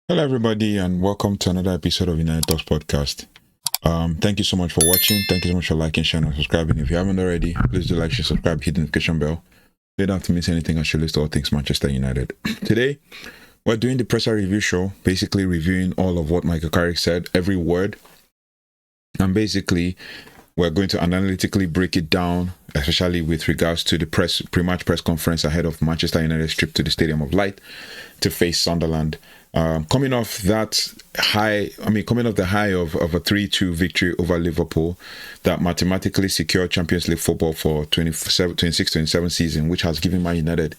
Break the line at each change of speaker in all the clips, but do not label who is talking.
Hello, everybody, and welcome to another episode of United Talks podcast. Thank you so much for watching. Thank you so much for liking, sharing, and subscribing. If you haven't already, please do like, share, subscribe, hit the notification bell. You don't have to miss anything as you list all things Manchester United. Today, we're doing the presser review show, basically reviewing all of what Michael Carrick said, every word, and basically we're going to analytically break it down, especially with regards to the pre-match press conference ahead of Manchester United's trip to the Stadium of Light to face Sunderland. Coming off the high of a 3-2 victory over Liverpool that mathematically secured Champions League football for 26-27 season, which has given Man United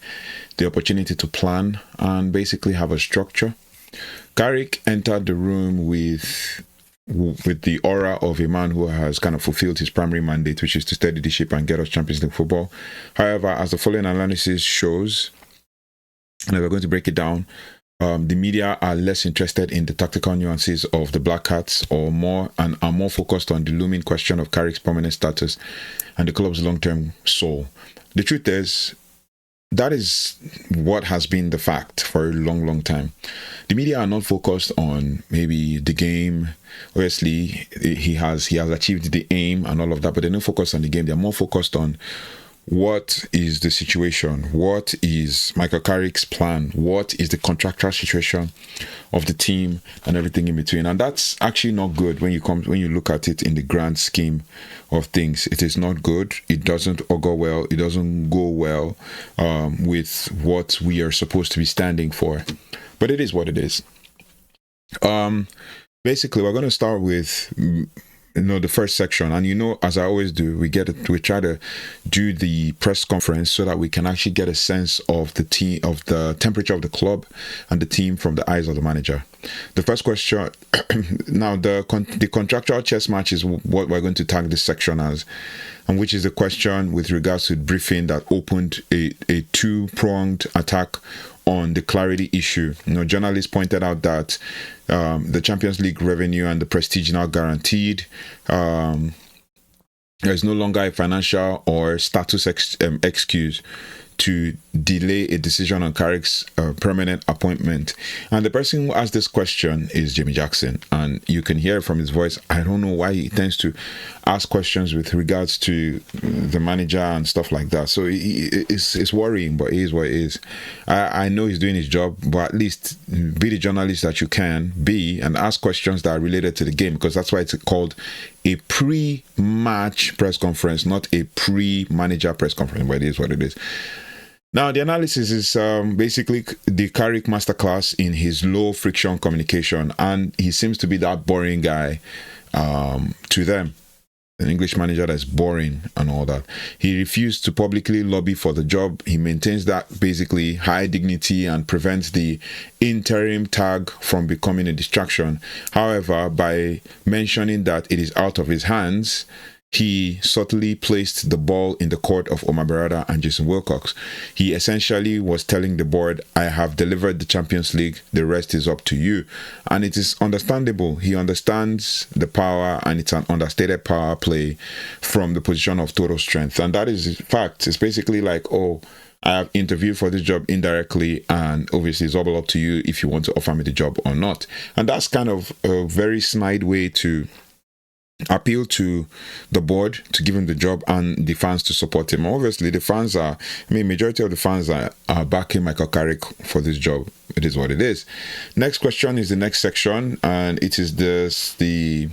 the opportunity to plan and basically have a structure. Carrick entered the room with the aura of a man who has kind of fulfilled his primary mandate, which is to steady the ship and get us Champions League football. However, as the following analysis shows, and we're going to break it down, the media are less interested in the tactical nuances of the Black Cats are more focused on the looming question of Carrick's permanent status and the club's long-term soul. The truth is, that is what has been the fact for a long time. The media are not focused on maybe the game. Obviously, he has achieved the aim and all of that, but they're not focused on the game. They're more focused on what is the situation, what is Michael Carrick's plan, what is the contractual situation of the team and everything in between. And that's actually not good when you look at it in the grand scheme of things. It is not good. It doesn't augur well. It doesn't go well with what we are supposed to be standing for. But it is what it is. Basically, we're going to start with the first section, and as I always do, we try to do the press conference so that we can actually get a sense of the team, of the temperature of the club and the team from the eyes of the manager. The first question now, the contractual chess match is what we're going to tag this section as, and which is the question with regards to the briefing that opened a two-pronged attack on the clarity issue. Journalists pointed out that the Champions League revenue and the prestige now guaranteed. There is no longer a financial or status excuse to delay a decision on Carrick's permanent appointment. And the person who asked this question is Jamie Jackson. And you can hear from his voice, I don't know why he tends to ask questions with regards to the manager and stuff like that. So it's worrying, but it is what it is. I know he's doing his job, but at least be the journalist that you can be and ask questions that are related to the game, because that's why it's called a pre-match press conference, not a pre-manager press conference, but it is what it is. Now, the analysis is basically the Carrick masterclass in his low friction communication, and he seems to be that boring guy to them. An English manager that's boring and all that. He refused to publicly lobby for the job. He maintains that basically high dignity and prevents the interim tag from becoming a distraction. However, by mentioning that it is out of his hands, he subtly placed the ball in the court of Omar Berrada and Jason Wilcox. He essentially was telling the board, I have delivered the Champions League, the rest is up to you. And it is understandable. He understands the power, and it's an understated power play from the position of total strength. And that is fact. It's basically like, I have interviewed for this job indirectly, and obviously it's all up to you if you want to offer me the job or not. And that's kind of a very snide way to appeal to the board to give him the job and the fans to support him. Obviously, the fans majority of the fans are backing Michael Carrick for this job. It is what it is. Next question is the next section, and it is the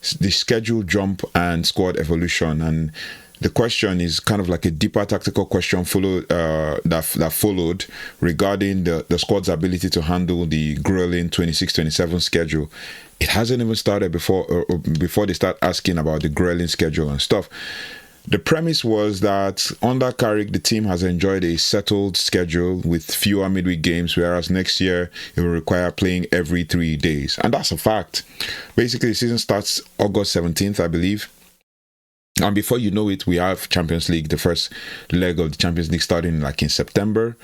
schedule jump and squad evolution. And the question is kind of like a deeper tactical question that followed regarding the squad's ability to handle the grueling 26-27 schedule. It hasn't even started before they start asking about the grueling schedule and stuff. The premise was that under Carrick, the team has enjoyed a settled schedule with fewer midweek games, whereas next year it will require playing every 3 days. And that's a fact. Basically, the season starts August 17th, I believe. And before you know it, we have Champions League, the first leg of the Champions League starting like in September.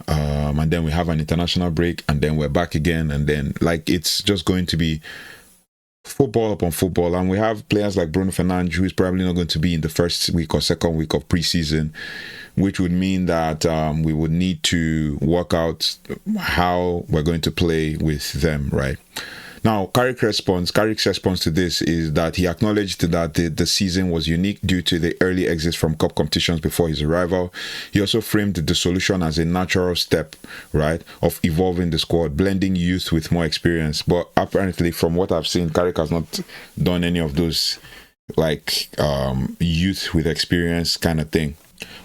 And then we have an international break, and then we're back again, and then it's just going to be football upon football, and we have players like Bruno Fernandes, who is probably not going to be in the first week or second week of preseason, which would mean that we would need to work out how we're going to play with them, right? Now, Carrick's response to this is that he acknowledged that the season was unique due to the early exits from cup competitions before his arrival. He also framed the solution as a natural step, right, of evolving the squad, blending youth with more experience. But apparently, from what I've seen, Carrick has not done any of those, like, youth with experience kind of thing.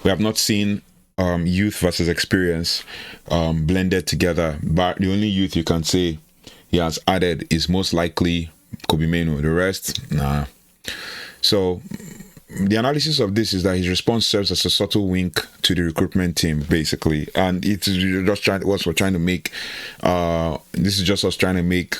We have not seen youth versus experience blended together. But the only youth you can say he has added is most likely Kobe Mainoo. The rest, nah. So the analysis of this is that his response serves as a subtle wink to the recruitment team, basically, and it's just trying to make. This is just us trying to make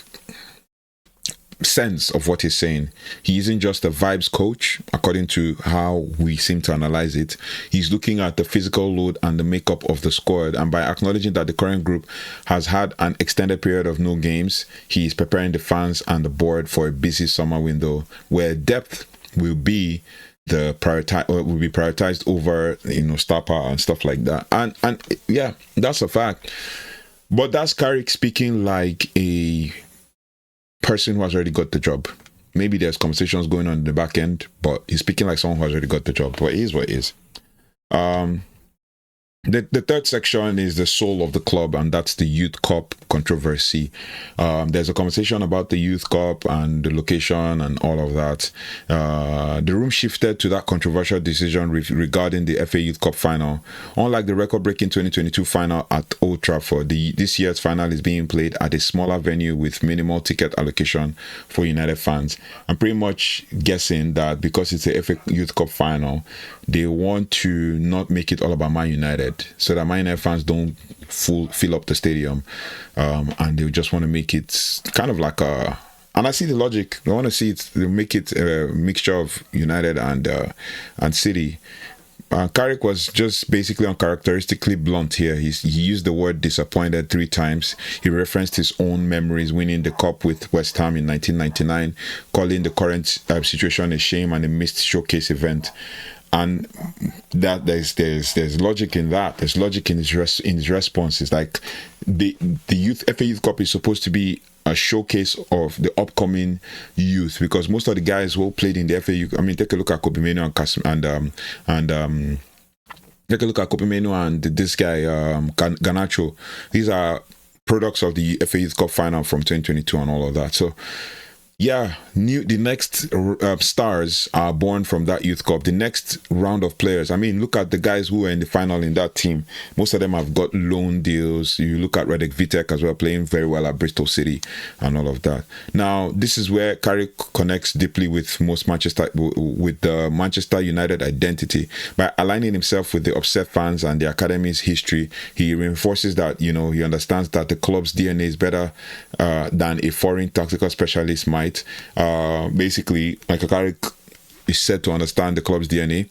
sense of what he's saying. He isn't just a vibes coach, according to how we seem to analyze it. He's looking at the physical load and the makeup of the squad, and by acknowledging that the current group has had an extended period of no games, he is preparing the fans and the board for a busy summer window where depth will be prioritized over, star power and stuff like that. And yeah, that's a fact. But that's Carrick speaking like a person who has already got the job. Maybe there's conversations going on in the back end, but he's speaking like someone who has already got the job. But it is what it is. The third section is the soul of the club, and that's the Youth Cup controversy. There's a conversation about the Youth Cup and the location and all of that. The room shifted to that controversial decision regarding the FA Youth Cup final. Unlike the record-breaking 2022 final at Old Trafford, this year's final is being played at a smaller venue with minimal ticket allocation for United fans. I'm pretty much guessing that because it's the FA Youth Cup final, they want to not make it all about Man United, so that Man United fans don't fill up the stadium, and they just want to make it kind of like a. And I see the logic. They want to see it. They make it a mixture of United and City. Carrick was just basically uncharacteristically blunt here. He used the word disappointed 3 times. He referenced his own memories winning the cup with West Ham in 1999, calling the current situation a shame and a missed showcase event. And that there's logic in that. There's logic in his responses. Like the FA Youth Cup is supposed to be a showcase of the upcoming youth, because most of the guys who played in the FA Youth, I mean, take a look at Kobe Mainoo and take a look at Kobe Mainoo and this guy Garnacho. These are products of the FA Youth Cup final from 2022 and all of that. So yeah, the next stars are born from that Youth Cup. The next round of players, I mean, look at the guys who were in the final in that team. Most of them have got loan deals. You look at Radek Vitek as well, playing very well at Bristol City and all of that. Now, this is where Carrick connects deeply with the Manchester United identity. By aligning himself with the upset fans and the academy's history, he reinforces that, he understands that the club's DNA is better than a foreign tactical specialist might. Basically, Michael Carrick is said to understand the club's DNA.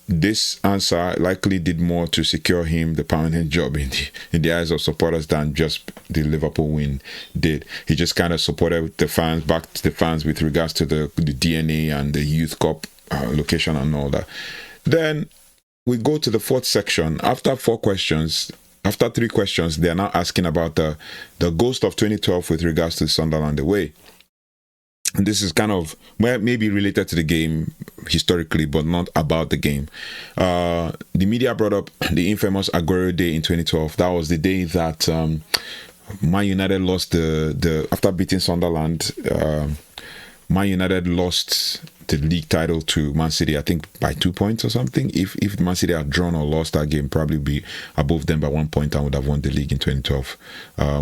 This answer likely did more to secure him the permanent job in the eyes of supporters than just the Liverpool win did. He just kind of supported the fans, backed the fans with regards to the DNA and the Youth Cup location and all that. Then we go to the fourth section. After 3 questions, they are now asking about the ghost of 2012 with regards to Sunderland away. And this is kind of maybe related to the game historically, but not about the game. The media brought up the infamous Aguero day in 2012. That was the day that Man United lost after beating Sunderland. Man United lost the league title to Man City, I think by 2 points or something. If Man City had drawn or lost that game, probably be above them by 1 point and would have won the league in 2012.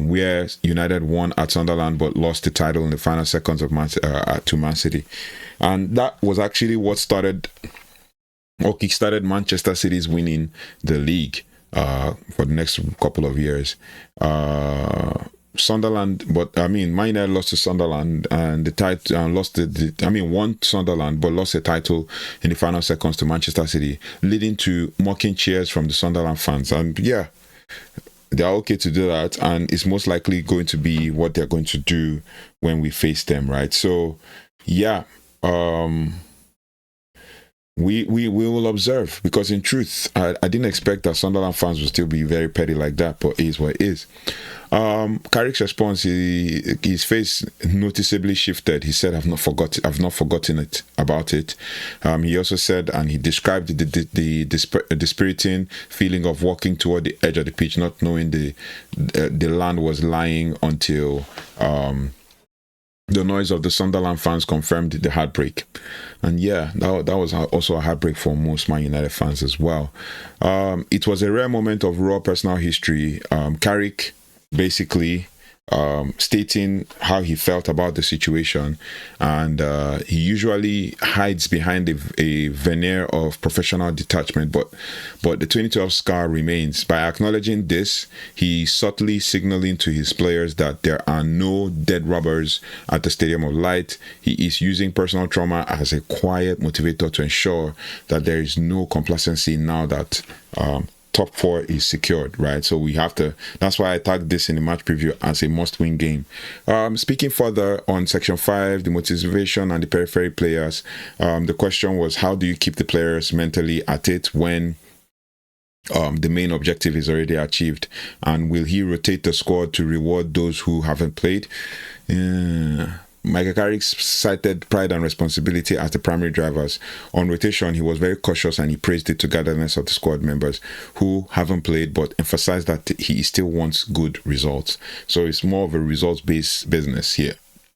Where United won at Sunderland but lost the title in the final seconds to Man City. And that was actually what kickstarted Manchester City's winning the league for the next couple of years. Sunderland, but I mean, Man United lost to Sunderland and the title won Sunderland but lost the title in the final seconds to Manchester City, leading to mocking cheers from the Sunderland fans. And yeah, they're okay to do that, and it's most likely going to be what they're going to do when we face them, right? So yeah, we will observe, because in truth, I didn't expect that Sunderland fans would still be very petty like that, but it is what it is. Carrick's response, his face noticeably shifted. He said, I've not forgotten it about it. He also said, and he described the dispiriting feeling of walking toward the edge of the pitch, not knowing the land was lying, until the noise of the Sunderland fans confirmed the heartbreak. And yeah, that was also a heartbreak for most Man United fans as well. It was a rare moment of raw personal history. Carrick basically stating how he felt about the situation, and he usually hides behind a veneer of professional detachment, but the 2012 scar remains. By acknowledging this, he subtly signaling to his players that there are no dead robbers at the Stadium of Light. He is using personal trauma as a quiet motivator to ensure that there is no complacency now that top 4 is secured, right? So we have to, that's why I tagged this in the match preview as a must-win game. Speaking further on section 5, the motivation and the periphery players, the question was, how do you keep the players mentally at it when the main objective is already achieved? And will he rotate the squad to reward those who haven't played? Michael Carrick cited pride and responsibility as the primary drivers. On rotation, he was very cautious, and he praised the togetherness of the squad members who haven't played, but emphasized that he still wants good results. So it's more of a results-based business here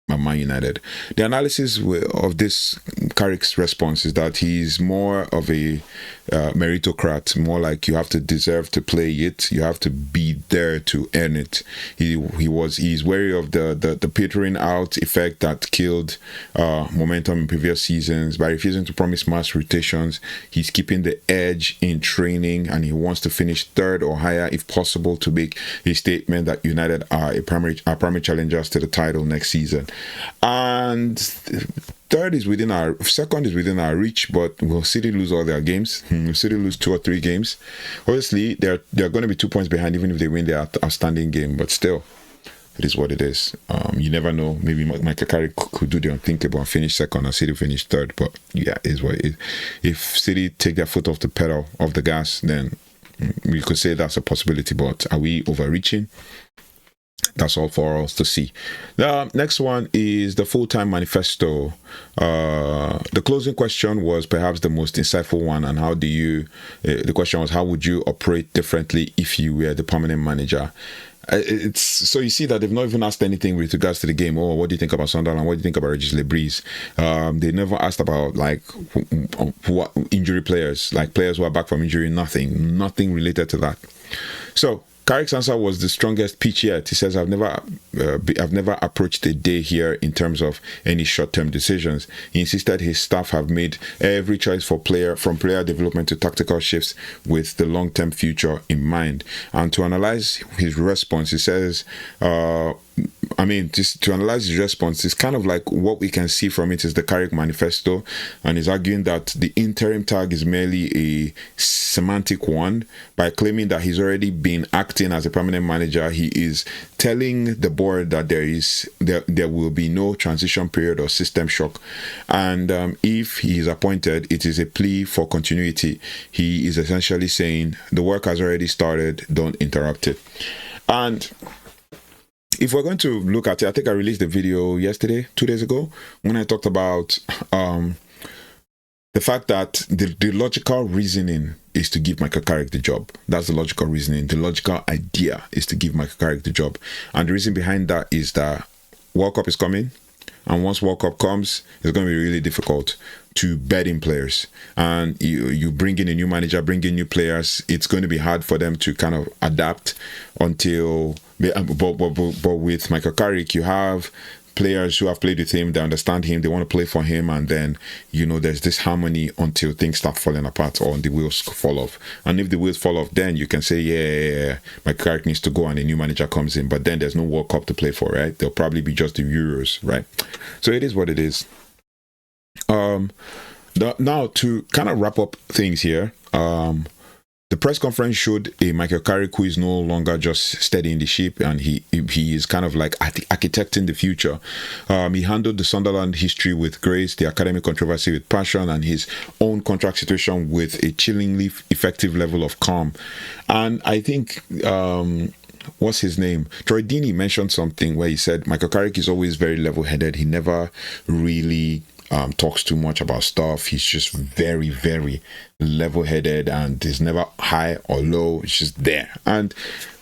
at Man United. The analysis of this Carrick's response is that he's more of a meritocrat, more like you have to deserve to play it, you have to be there to earn it. He's wary of the petering out effect that killed momentum in previous seasons. By refusing to promise mass rotations, he's keeping the edge in training, and he wants to finish third or higher if possible to make a statement that United are primary challengers to the title next season. And second is within our reach, but will City lose all their games? Will City lose 2 or 3 games? Obviously, they're going to be 2 points behind even if they win their outstanding game, but still, it is what it is. You never know. Maybe Michael Carrick could do the unthinkable and finish second, and City finish third, but yeah, it is what it is. If City take their foot off the pedal, off the gas, then we could say that's a possibility, but are we overreaching? That's all for us to see. The next one is the full-time manifesto. The closing question was perhaps the most insightful one. And the question was, how would you operate differently if you were the permanent manager? So you see that they've not even asked anything with regards to the game. Oh, what do you think about Sunderland? What do you think about Regis Lebris? They never asked about what injury players, like players who are back from injury. Nothing related to that. So Carrick's answer was the strongest pitch yet. He says, I've never approached a day here in terms of any short-term decisions. He insisted his staff have made every choice from player development to tactical shifts with the long-term future in mind. And to analyze his response, he says, just to analyze his response, it's kind of like what we can see from it is the Carrick Manifesto, and he's arguing that the interim tag is merely a semantic one. By claiming that he's already been acting as a permanent manager, he is telling the board that there will be no transition period or system shock, and if he is appointed, it is a plea for continuity. He is essentially saying the work has already started, don't interrupt it. And if we're going to look at it, I think I released the video yesterday, 2 days ago, when I talked about the fact that the logical reasoning is to give Michael Carrick the job. That's the logical reasoning. The logical idea is to give Michael Carrick the job. And the reason behind that is that World Cup is coming. And once World Cup comes, it's going to be really difficult to bed in players. And you bring in a new manager, bring in new players. It's going to be hard for them to kind of adapt until... But with Michael Carrick, you have players who have played with him, they understand him, they want to play for him, and then, there's this harmony until things start falling apart or the wheels fall off. And if the wheels fall off, then you can say, yeah, Michael Carrick needs to go and a new manager comes in, but then there's no World Cup to play for, right? There'll probably be just the Euros, right? So it is what it is. Now, to kind of wrap up things here, The press conference showed a Michael Carrick who is no longer just steadying the ship, and he is kind of like architecting the future. He handled the Sunderland history with grace, the academic controversy with passion, and his own contract situation with a chillingly effective level of calm. And I think what's his name? Troy Deeney mentioned something where he said Michael Carrick is always very level-headed. He never really talks too much about stuff. He's just very, very level-headed, and is never high or low. It's just there. And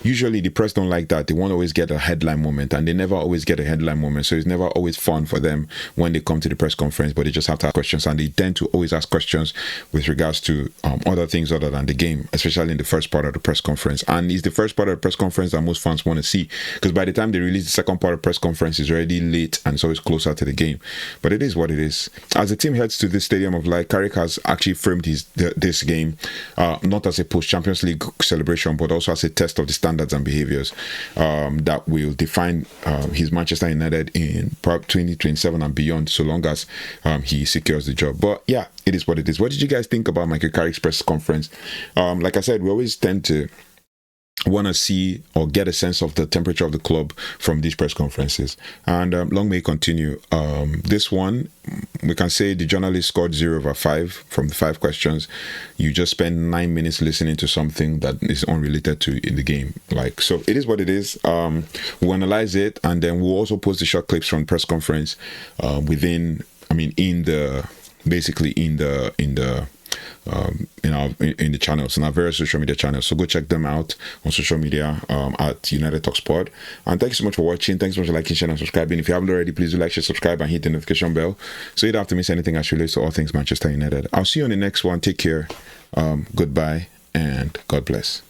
usually the press don't like that. They want to always get a headline moment, and they never always get a headline moment. So it's never always fun for them when they come to the press conference, but they just have to ask questions, and they tend to always ask questions with regards to other things other than the game, especially in the first part of the press conference. And it's the first part of the press conference that most fans want to see, because by the time they release the second part of the press conference, it's already late and it's always closer to the game. But it is what it is. As the team heads to the Stadium of Light, Carrick has actually framed this game not as a post-Champions League celebration, but also as a test of the standards and behaviors that will define his Manchester United in 2027 and beyond, so long as he secures the job. But yeah, it is what it is. What did you guys think about Michael Carrick's press conference? Like I said, we always tend to want to see or get a sense of the temperature of the club from these press conferences, and long may it continue. This one, we can say the journalist scored 0/5 from the 5 questions. You just spend 9 minutes listening to something that is unrelated to the game. Like, so it is what it is. We'll analyze it, and then we'll also post the short clips from the press conference in the channels, in our various social media channels. So go check them out on social media at United Talk Sport. And thank you so much for watching. Thanks so much for liking, sharing, and subscribing. If you haven't already, please do like, share, subscribe, and hit the notification bell so you don't have to miss anything as relates to all things Manchester United. I'll see you on the next one. Take care. Goodbye and God bless.